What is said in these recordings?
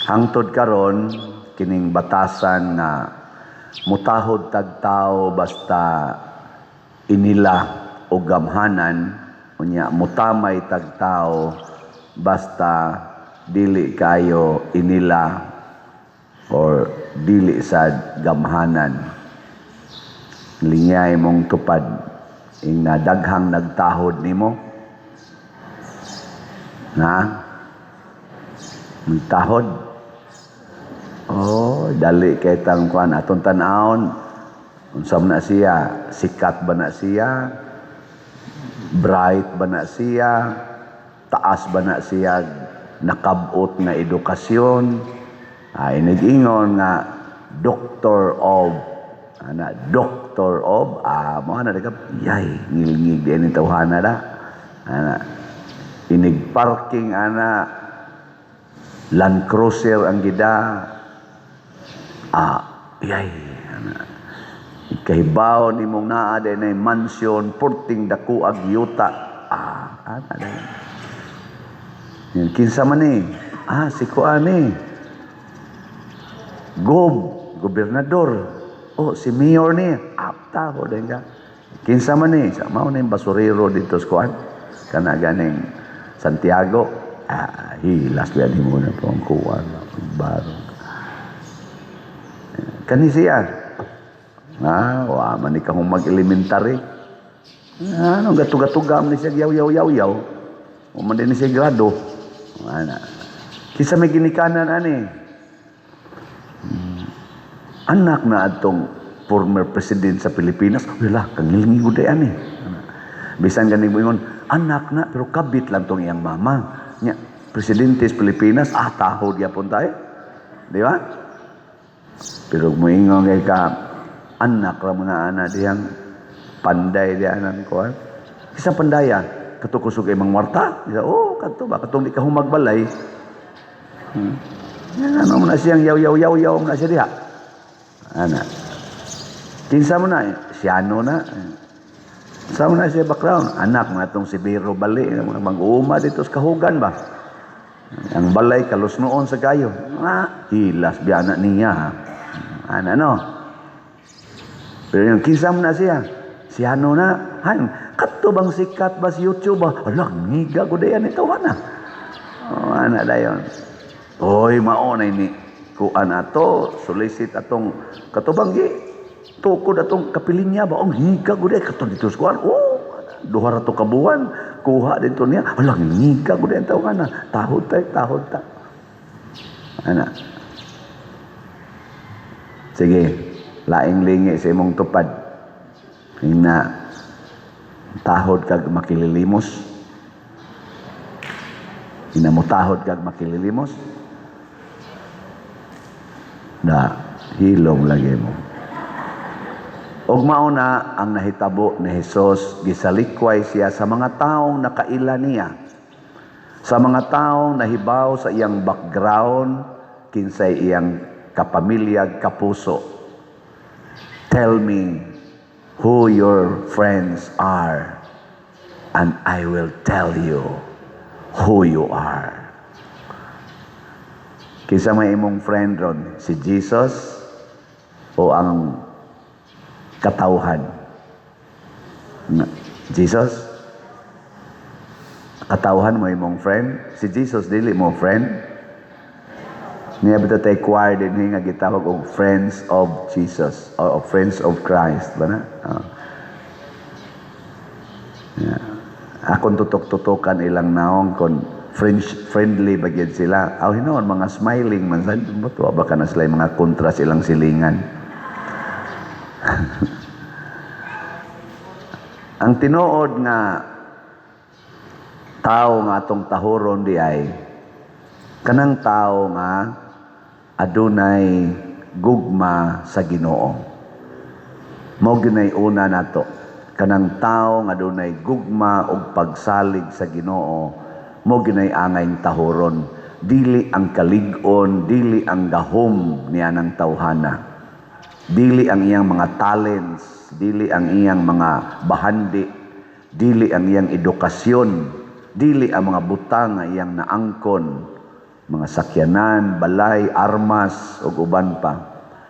Hangtod karon kining batasan na mutahod tagtao basta inila o gamhanan, unya mutamay tagtao basta dili kayo inila or dili sa gamhanan. Linyay mong tupad ing daghang nagtahod nimo. Nagtahod. Oh, dali kay tang kuan aton tan-awon. Unsa man na siya? Sikat ba na siya? Bright ba na siya? Taas ba na siya? Nakabot na edukasyon? Nag-ingon nga doctor of mo na daga yay ngilngig di ni tawhana da. Inig parking Land Cruiser ang gida. Kahibaw ni mong naa na mansion, porting dako ag yuta. Kinsa man ni? Si kuan ni. Gobernador. Si mayor ni. Taho din ka. Kinsa man ni? Sa mao na yung basurero dito sa kuan. Kana ganing Santiago. Hilas biyan mo na po ang kuwan. Barong. Kani siya. Man ikang mag-elementary. Gatugam ni siya yaw. Man din ni siya grado. Kisa may ginikanan anak na atong former president sa Pilipinas. Wala, kangilngi guday Bisan ganing mo anak na, pero kabit lang tong iyang mama. Presidente sa Pilipinas, tahod yapon tayo. Di ba? Pero moingon kay ka, anak ra mga anak diyang panday diyan ko. Isang pandaya, katukusog kay mang Marta. Kadto ba katong di ka humagbalay. Ano mo na siyang yaw na siya diha. Kinsa mo na, siyano na. Sa mo na siya background, anak na itong si Biro Bali, mag-uuma dito sa kahugan ba? Ang balay, kalos noon sa kayo. Hilas, biyana niya. Pero yung kinsa mo na siya, siyano na. Kato bang sikat ba si YouTube ba? Ngiga ko dayan ito, dayon. Maonay ni kuan ato, solicit atong katubang tukod atong kapilinya ba? Higa ko dayan, kato dito sa kuan. 200 ka buwan, kuha dito niya. Ngiga ko dayan ito, tahod ta. Sige, laing lingi sa imong tupad. Tahod kag makililimos. Mo tahod kag makililimos. Hilong lagi mo. Og mauna ang nahitabo ni Jesus, gisalikway siya sa mga taong nakaila niya. Sa mga taong nahibaw sa iyang background, kinsay iyang kapamilya, kapuso. Tell me who your friends are, and I will tell you who you are. Kinsa may imong friend ron? Si Jesus o ang katauhan? Jesus? Katauhan mo imong friend? Si Jesus dili mo friend? Niya bito tayo choir din nga gitawag og Friends of Jesus or Friends of Christ ba na? Akong tutok-tutokan ilang naong kon friendly bagyan sila. Hinoon mga smiling man sa buto ba kana sila mga kontra silang silingan. Ang tinuod nga tao nga atong tahoron di ay kanang tao nga adunay gugma sa Ginoo. Mao ginay una nato. Kanang tao nga adunay gugma og pagsalig sa Ginoo, mo ginay angay tahoron. Dili ang kalig-on, dili ang gahom niya ng tawhana. Dili ang iyang mga talents, dili ang iyang mga bahandi, dili ang iyang edukasyon, dili ang mga butang nga iyang naangkon, mga sakyanan, balay, armas ug uban pa,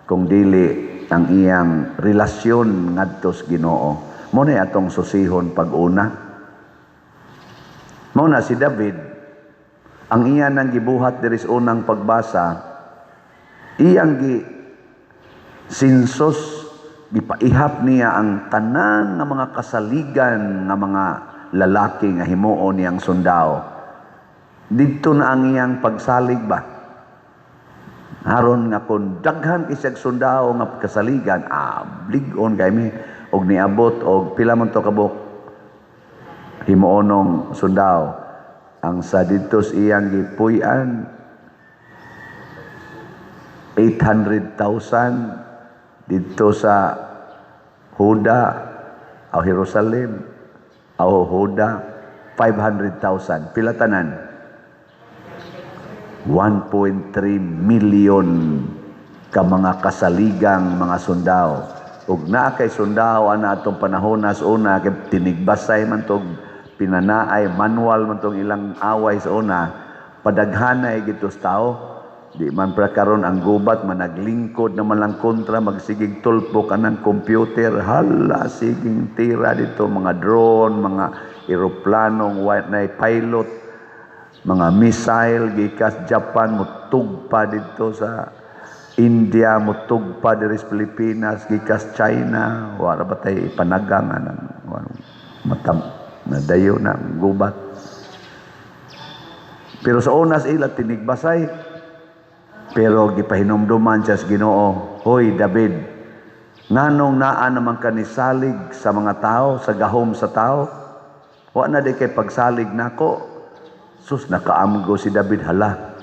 kung dili ang iyang relasyon ngadto sa Ginoo. Mo na atong susihon pag-una. Mo na si David, ang iyan ang gibuhat diri sa unang pagbasa, iyang sinsos, gipaihap niya ang tanan nga mga kasaligan nga mga lalaki nga himuon niyang sundao. Dito na ang iyang pagsalig ba? Haron nga kung daghan isag sundao nga kasaligan, blig-on kay mi og niabot og pila man to kabuk himuonong sundao. Ang sa dito iyang gipuy-an 800,000 dito sa Huda o Jerusalem o Huda 500,000. Pila tanan? 1.3 million ka mga kasaligang mga sundao. Ug naa kay sundao ana atong panahon sa una kay tinigbasay man tog pinanaay manual man tong ilang away sa una, padaghanay gitos tao. Di man pra karon ang gubat managlingkod naman lang kontra magsigig tulpo kanang computer, hala siging tira dito mga drone, mga eroplanong white na pilot, mga missile gikas Japan mutugpa dito sa India, mutugpa diri sa Pilipinas, gikas China, wala ba tayo ipanagang matam na dayo na gubat. Pero sa unas ila tinigbasay, pero gipahinumduman siya sa Ginoo, hoy David, nganong naa naman ka nisalig sa mga tao, sa gahom sa tao? Wa na di kay pagsalig nako. Sus, nakaamgo si David, hala.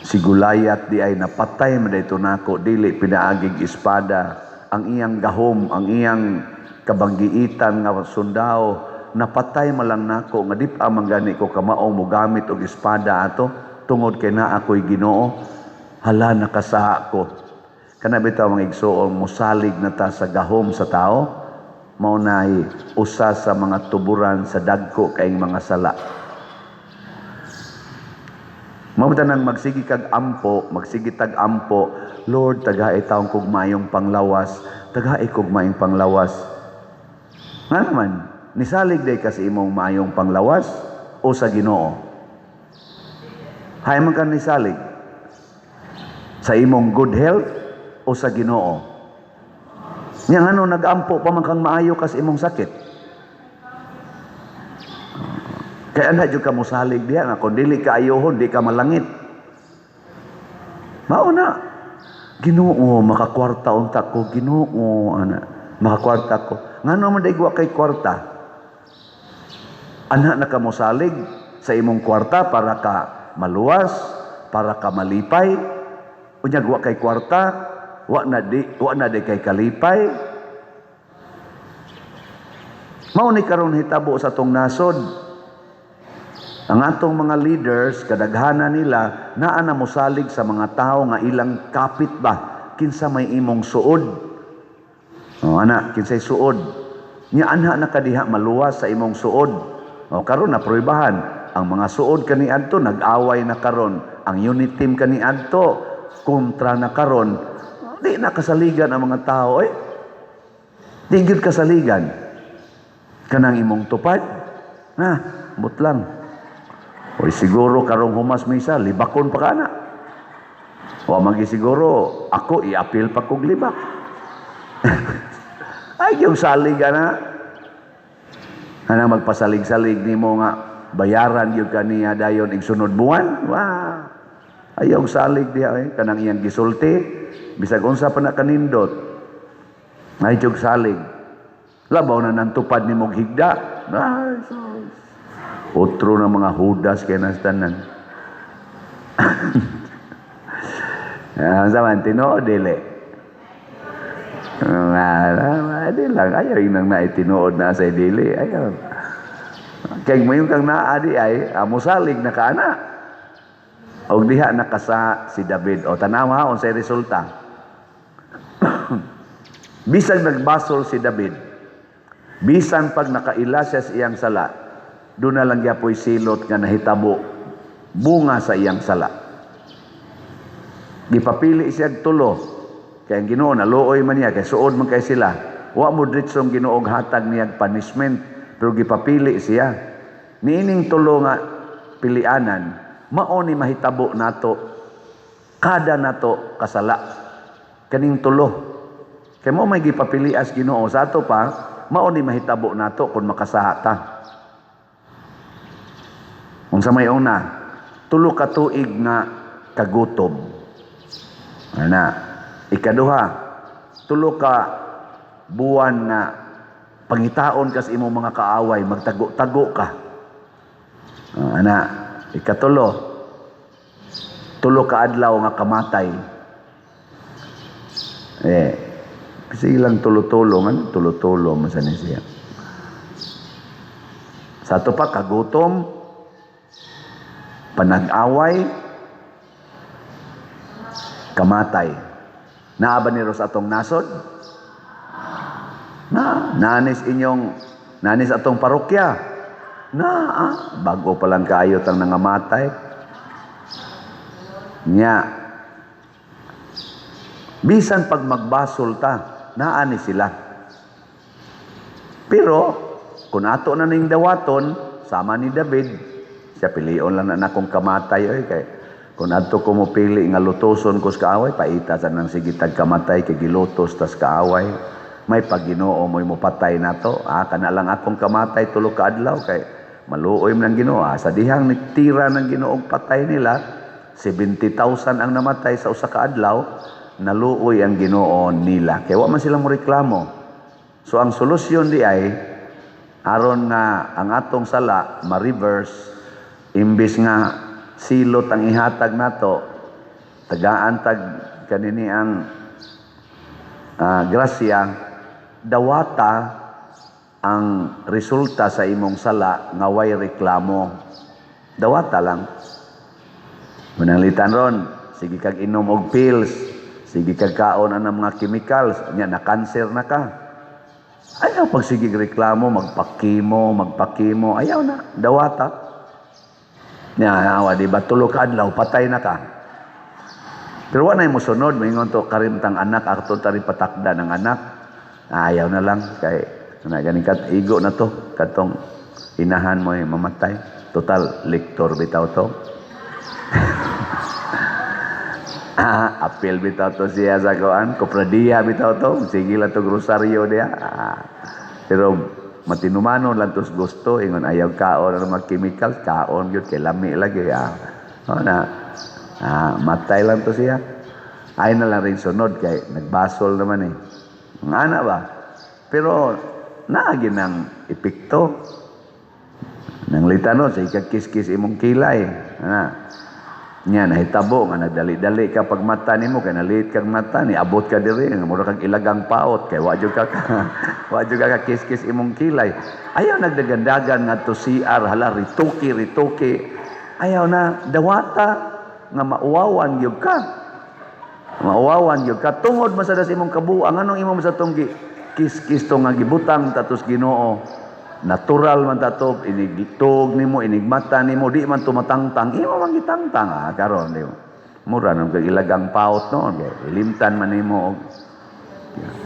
Si Gulayat di ay napatay madayto nako, dili pinaagig espada. Ang iyang gahom, ang iyang kabanggiitan nga sundao, napatay malang nako, nga di pa manggani ko kamao mo gamit og espada ato, tungod kay na ako'y Ginoo. Hala, nakasaha ko. Kana bitaw mga igsoon, musalig na ta sa gahom sa tao, maunay usa sa mga tuburan sa dagko kaing mga sala. Mamutanan magsigi kag ampo, magsigi tag ampo, Lord, tagaay taong kog mayong panglawas, tagaay kog mayong panglawas. Nga naman, nisalig day kasi imong mayong panglawas o sa Ginoo? Hay man ka nisalig sa imong good health o sa Ginoo? Nga ano, nag-ampo pa man kang maayo kas imong sakit. Kaya na dyan ka musalig diya nga, kung dili ka ayohon, di ka malangit. Mauna, Ginoo, makakwarta unta ko, Ginoo, makakwarta ko. Nga naman daigwa kay kwarta. Anak na ka musalig sa imong kwarta para ka maluwas, para ka malipay. Unyag wa kay kwarta, wa na di kay kalipay. Mao ni karon hitabo sa tong nasod. Ang atong mga leaders, kadaghana nila naa na mosalig sa mga tao nga ilang kapit ba, kinsa may imong suod. Ana, kinsay suod. Nya anha na kadiha maluwas sa imong suod. Karon na proybahan ang mga suod kaniadto nag-away na karon. Ang unit team kaniadto kontra na karon. Di na kasaligan ang mga tao. Di gyud kasaligan. Kanang imong tupad. Butlang. O siguro karong humas misa, libakon pa kana. O magi siguro, ako i-appeal pa kog libak. Ay, yung salig na. Anang magpasalig-salig ni mo nga, bayaran yung kaniya dayon igsunod buwan. Ayaw salig diya, kanang iyang gisulti. Bisag unsa pa na kanindot. Ay, yung salig. Labaw na nantupad ni mong higda. Ay, otro na mga hudas kaya nastanan. Saman, tinood, dili. Di lang, ayaw yung nang naitinood na sa dili. Ayaw. Kaya mo yung kang naadi ay, musalig na ka na. O diha nakasa si David. O tanawa, o sa resulta. Bisag nagbasol si David. Bisan pag nakaila siya sa iyang sala, doon na lang yapoy silot nga nahitabo bunga sa iyang sala. Gipapili siya tulo. Kaya ang Ginoo naluoy man niya, kaya suod man kay sila. Wa mo diretsong Ginoog hatag niya punishment, pero gipapili siya. Niining tulo nga pilianan, mao ni mahitabo nato, kada nato kasala. Kaning tulo. Kaya mo may gipapilias Ginoo sa ato pa, mao ni mahitabo nato kung makasaha ta. Kung sa may una, tulo ka tuig nga kagutom. Ana, ikaduha, tulo ka buwan na pangitaon kas imong mga kaaway, magtago-tago ka. Ana, ikatulo, tulo ka adlaw nga kamatay. Kasi ilang tulo-tulo man, tulo-tulo man sa siya. Sa ato pa, kagutom, panag-away, kamatay. Naaba ni Ros atong nasod? Nanis atong parokya. Bago pa lang kayo tang nangamatay. Nya. Bisan pag magbasol ta, naani sila. Pero, kung ato na ning dawaton, sama ni David, siya pilion lang na akong kamatay. Kay kung adto ko mo pili nga lutoson ko sa kaaway, paita sa nang sigitag kamatay kay gilutos tas kaaway. May pagginoo mo'y mupatay nato. Kana lang akong kamatay tulo ka adlaw kay maluoy man ang Ginoo. Sa dihang nitira ng Ginoong patay nila, 70,000 ang namatay sa usa ka adlaw, naluoy ang Ginoo nila. Kaya wa man sila mo reklamo. So ang solusyon di ay aron nga ang atong sala ma-reverse, imbis nga silot ang ihatag nato, tagaan tag kanini ang grasya, dawata ang resulta sa imong sala nga way reklamo. Dawata lang. Mananglitan ron, sige kag inom og pills, sige kag kaon ang mga chemicals, nya na cancer na ka. Ayaw pag sige reklamo, magpakimo, ayaw na, dawata. Awa, di ba? Tulo ka adlaw, patay na ka. Pero wala mo sunod, maingon to karimtang anak, akto tari patakda ng anak. Ayaw na lang, kay ganing kat igo na to, katong inahan mo mamatay. Total, lektor bitaw to. Apil bitaw to siya sa koan, kopradiya bitaw to, sige lang to grosaryo diya. Pero matinumano lang tos gusto, ingon ayaw kaon ng mga chemical, kaon yun, kay lami lagi. Matay lang to siya. Ay na lang rin sunod, kay nagbasol naman eh. Ang ana ba? Pero, naagin ng epekto. Nang litano, sa ikakis-kis imong kilay. Nya, nahitabo, nga nagdali-dali ka pag mata ni mo, kaya naliit kang mata, ni abot ka diri, mura kang ilagang paot, kaya wadyo ka kis-kis imong kilay. Ayaw nagdagandagan nga to CR, hala, rituki. Ayaw na, dawata, nga mauwawan yun ka. Tungod masadas imong kabuang, anong imong sa itong kis-kis to nga gibutang, tatos Ginoo. Natural man tato, inigitog nimo, inigmata nimo, di man tumatangtang, imo man gitangtang karon di mo. Mura nang ilagang paot noon, ilimtan man nimo og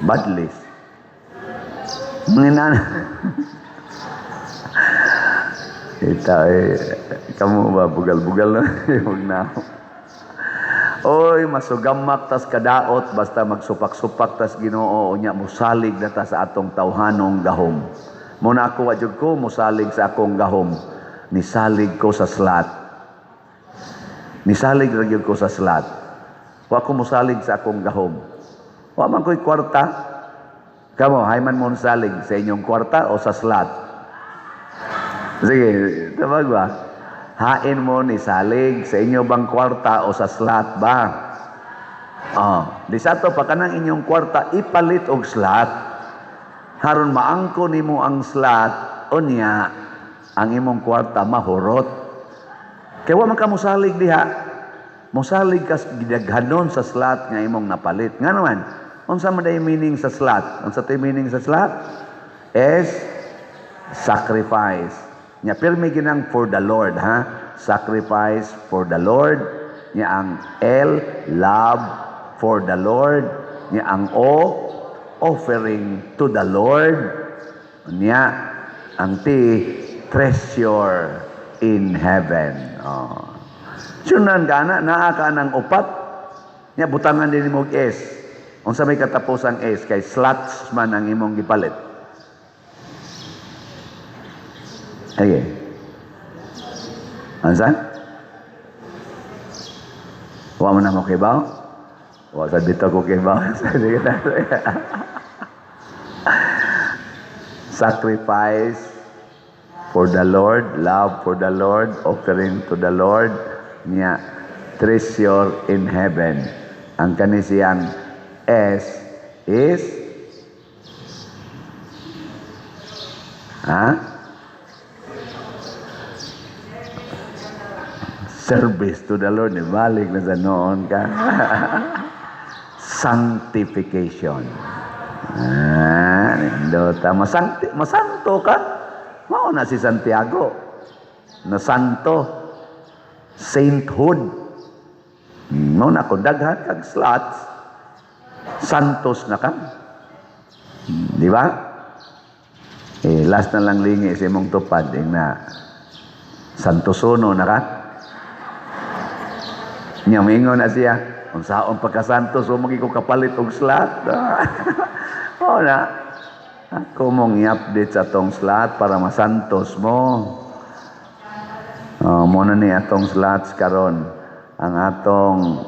badlis. Manginan. Kamu ba bugal-bugal na wag na. Oy, masugamak tas kadaot basta magsupak-supak tas Ginoo unya musalig na ta sa atong tawhanong gahom. Muna ako wadyog ko, musalig sa akong gahom. Nisalig ko sa slat. Nisalig ragyog ko sa slat. Wa ko musalig sa akong gahom. Wa man ko'y kwarta. Kamo, hayman mo salig sa inyong kwarta o sa slat? Sige, tabag ba? Hain mo ni salig sa inyo bang kwarta o sa slat ba? Di sa to, pakanang inyong kwarta, ipalit og slat. Haron maangko nimo ang slat unya ang imong kwarta mahurot. Kaya wa man ka musalig diha. Musalig kas gidaghanon sa slat nga imong napalit. Nga naman, unsa man day meaning sa slat? Unsa tay meaning sa slat? Is sacrifice. Nya pirmi ginang for the Lord, ha? sacrifice for the Lord. Nya ang L, love for the Lord. Nya ang O, offering to the Lord. Nya ang T, treasure in heaven. Oh. Sunan gana, naa ka ng upat. Nya butangan din mo S. Unsa may katapusang S, kay slots man ang imong gipalit. Ay, ansan? Wa mo na mo kibaw? Wa sa dito ko kibaw. Sacrifice for the Lord, love for the Lord, offering to the Lord, niya, treasure in heaven. Ang kanisiyang S is service to the Lord. Balik na sa noon ka. Sanctification. Masanto ka. Mao na si Santiago. Na santo. Sainthood. Mao na kung daghan kag slots. Santos na ka. Di ba? Last na lang lingi sa imong tupad. Na santosono na ka. Nya mingon na siya, kung saon pagkasantos, umagi ko kapalit og slot. O na, ako mong i-update sa tong slot para masantos mo. Muna ni atong slots karon. Ang atong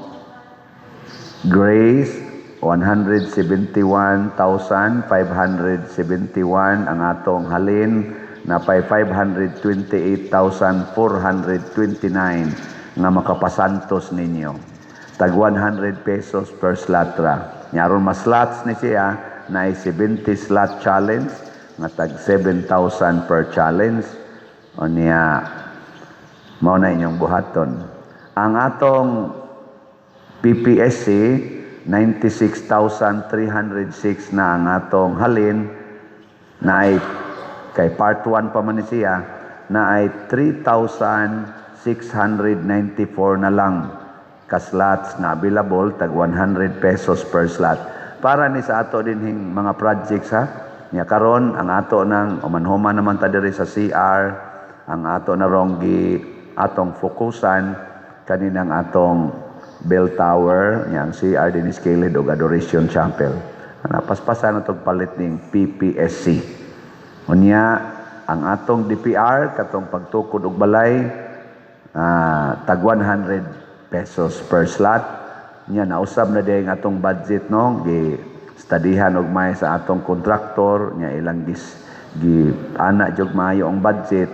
grace, 171,571. Ang atong halin, na 528,429. nga makapasantos ninyo. Tag 100 pesos per slot ra. Nyaron mas slots ni siya na 70 slot challenge nga tag 7,000 per challenge. O niya mao na inyong buhaton. Ang atong PPSC 96,306 na ang atong halin na ay kay part 1 pa man ni siya na ay 3,694 na lang ka-slots na available, tag 100 pesos per slot. Para ni sa ato din mga projects ha. Nya karon ang ato ng umanhuman naman ta diri sa CR, ang ato na ronggi atong fokusan kaninang atong bell tower, nya ang CR din is Caled og Adoration Chapel. Napaspasan atong palit ning PPSC. Unya ang atong DPR katong pagtukod og balay tag 100 pesos per slot. Nya nausab na day nga atong budget no, gi-studyhan og may sa atong kontraktor, nya ilang ana jud maayo ang budget,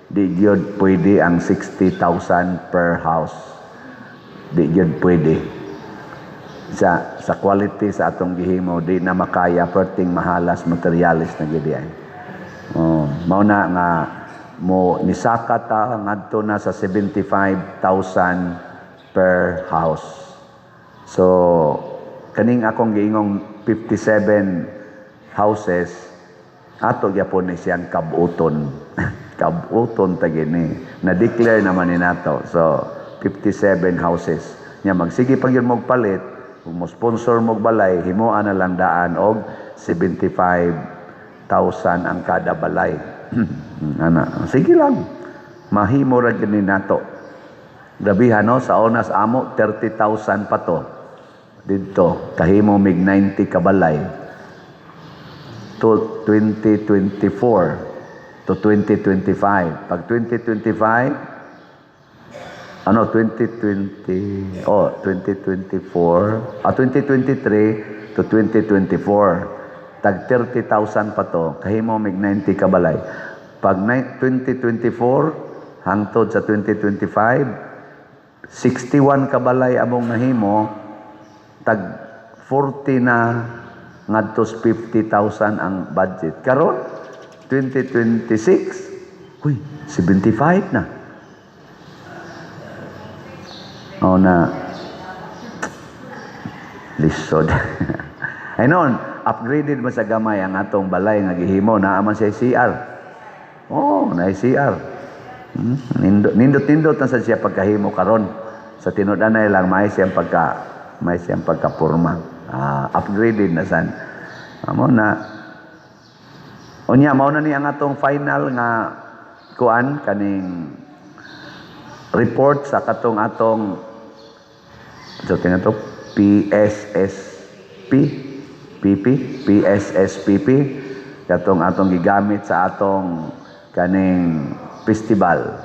di gyud pwede ang 60,000 per house. Di gyud pwede. Sa quality sa atong gihimo, di na makaya perting mahalas materialis na gyud ay. Mao na nga mo nisaka ta ngadto na sa 75,000 per house. So kaning akong giingong 57 houses ato gyapon ni siyang kabuton. Kabuton ta gini. Na-declare naman ni nato. So 57 houses. Nya magsige pag yun magpalit, kung mo sponsor mo balay, himuan na lang daan og 75,000 ang kada balay. Sige lang. Mahimo ra gyud ni nato. Grabihan no, sa onas amo 30,000 pa to. Dito kahimo mig 90 ka balay. To 2024 to 2025. Pag 2025 2023 to 2024 tag 30,000 pa to, kahimo mig 90 ka balay. Pag 2024 hangtod sa 2025, 61 ka balay among nahimo, tag 40 na ngadto 50,000 ang budget. Karon 2026, 75 na. Na lisod. Ay noon, upgraded ba sa gamay ang atong balay nga gihimo, naaman sa CR. Na CR. Nindot-nindot na sa siya pagkahimo karon. Sa tinud-anay lang may siyang pagkapurma. Upgraded na san. Amo na unya mao na ni ang atong final nga kuan kaning report sa katong atong PSSPP katong atong gigamit sa atong kaning festival,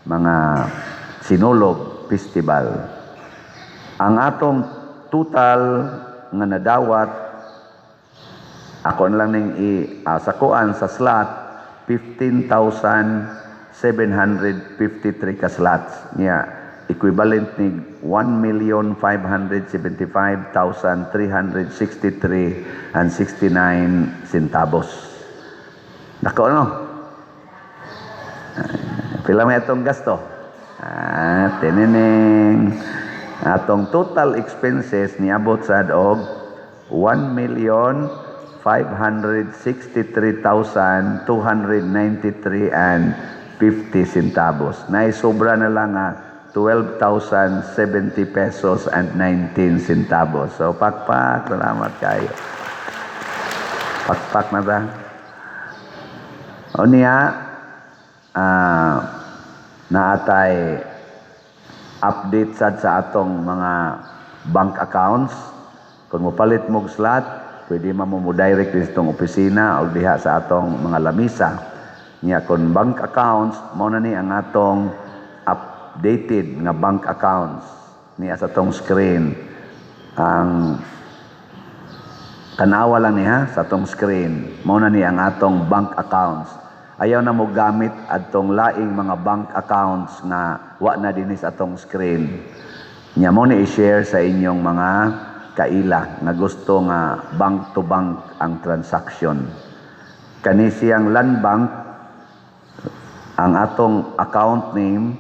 mga sinulog festival. Ang atong total nga nadawat, ako na lang ning sa kuan sa slot, 15,753 ka slots. Niya, equivalent ni 1,575,363 and 69 centavos. Nako no? Pila may atong gasto? Tineneng. Atong total expenses niabot sa og 1,563,293 and 50 centavos. Naisobra na lang 12,070 pesos and 19 centavos. So, pakpak. Salamat kayo. Pakpak na ba? O niya, naatay update sa atong mga bank accounts. Kung mopalit mong slot, pwede mo direct din sa itong opisina o diha sa atong mga lamisa. Niya, kung bank accounts, mo na ni ang atong updated nga bank accounts niya sa itong screen. Ang tanawa lang niya sa itong screen. Mo na ni ang atong bank accounts. Ayaw na mo gamit atong laing mga bank accounts na wa na dinis atong screen. Nya mo ni i-share sa inyong mga kaila na gusto nga bank to bank ang transaction. Kani siyang Land Bank, ang atong account name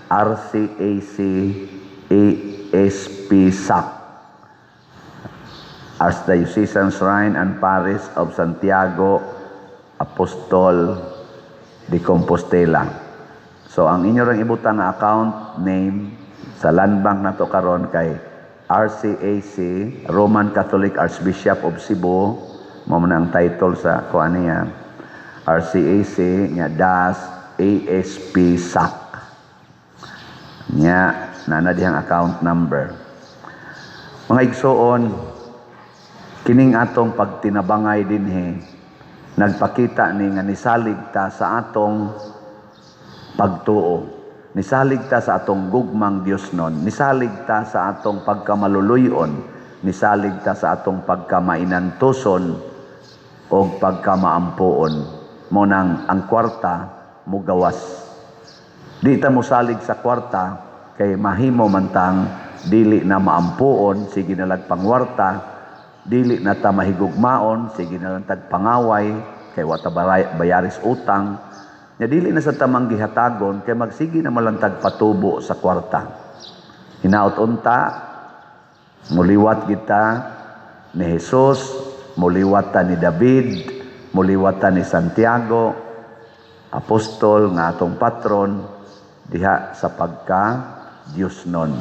RCAC ASP SAC, Archdiocesan Shrine and Parish of Santiago Apostol de Compostela. So ang inyo ring ibutan na account name sa Land Bank na to karon kay RCAC, Roman Catholic Archbishop of Cebu. Mo man ang title sa kuan niya. RCAC nya das ASP SAC. Nya nana dihang account number. Mga igsoon, kining atong pagtinabangay dinhi nagpakita ni nga nisalig ta sa atong pagtuo. Nisalig ta sa atong gugmang Diosnon. Nisalig ta sa atong pagkamaluluyon. Nisalig ta sa atong pagkamainantuson o pagkamaampuon. Mo nang ang kwarta mo gawas. Di ta mo salig sa kwarta kay mahimo mantang dili na maampuon, sige na lang pangwarta. Dili na ta mahigugmaon, sige na lang tagpangaway, kay wata bayaris utang. Nya dili na sa tamang gihatagon, kay magsige na malang tagpatubo sa kwarta. Hinaot unta, muliwat kita ni Jesus, muliwat ta ni David, muliwat ta ni Santiago, apostol nga atong patron, diha sa pagka Diosnon.